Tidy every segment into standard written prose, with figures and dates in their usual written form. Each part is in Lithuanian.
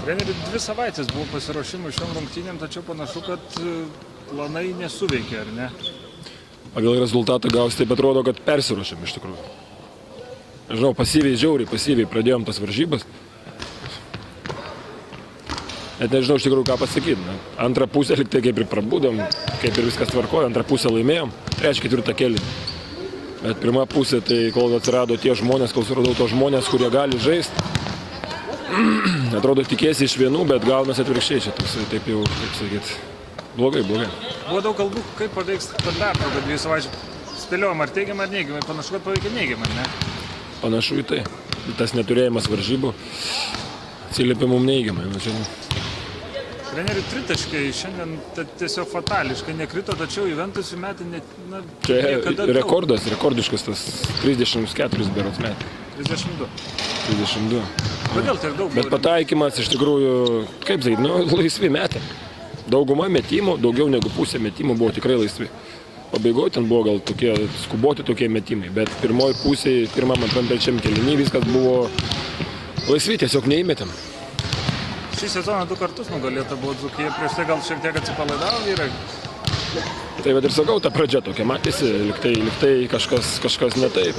Treneri, 2 savaitės buvo pasiruošimų šiom rungtynėm, tačiau panašu, kad planai nesuveikė, ar ne? Pagal rezultatą gausi taip atrodo, kad persiruošėm iš tikrųjų. Žinau, pasyviai pradėjom tas varžybas. Net nežinau iš tikrųjų ką pasakyti. Antrą pusę lyg tai kaip ir prabūdom, kaip ir viskas tvarkojo, antrą pusę laimėjom, reiškia 4. kėlinį. Bet pirma pusė, tai kol atsirado tie žmonės, kol suradau tos žmonės, kurie gali žaisti. Atrodo tikėsi iš vienų, bet gaunasi atvirkščiai čia toks, taip jau, kaip sakyt, blogai. Buvo daug kalbų, kaip paveiks per pertrauką 2 savaičių. Spėliojom, ar teigiamai, ar neigiamai. Panašu, kad paveikė neigiamai, ne? Panašu į tai. Tas neturėjimas varžybų atsiliepė mum neigiamai. Treneri, tritaškai šiandien tiesiog fatališkai nekrito, tačiau Juventusui metė čia niekada rekordiškas tas 34 berods metė. 32. Kodėl tiek daug? Bet pataikymas iš tikrųjų, kaip sakyti, laisvi metė. Dauguma metimų, daugiau negu pusė metimų buvo tikrai laisvi. Pabaigoje ten buvo gal tokie skuboti tokie metimai, bet pirmoji pusė, pirmam, antram, trečiam kėliny viskas buvo laisvi, tiesiog neįmetėm. Šį sezoną 2 kartus nugalėta buvo Dzūkija, prieš tai gal šiek tiek atsipalaidavo vyrai. Tai bet ir sakau, ta pradžia tokia matėsi, liktai kažkas ne taip.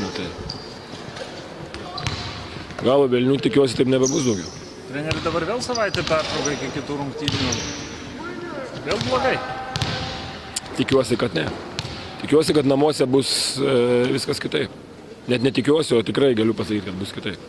Galo velnių tikiuosi taip nebebus daugiau. Treneri, dabar vėl savaitę pertrauka iki kitų rungtynių. Vėl blogai? Tikiuosi, kad ne. Tikiuosi, kad namuose bus viskas kitaip. Net netikiuosi, o tikrai galiu pasakyti, kad bus kitaip.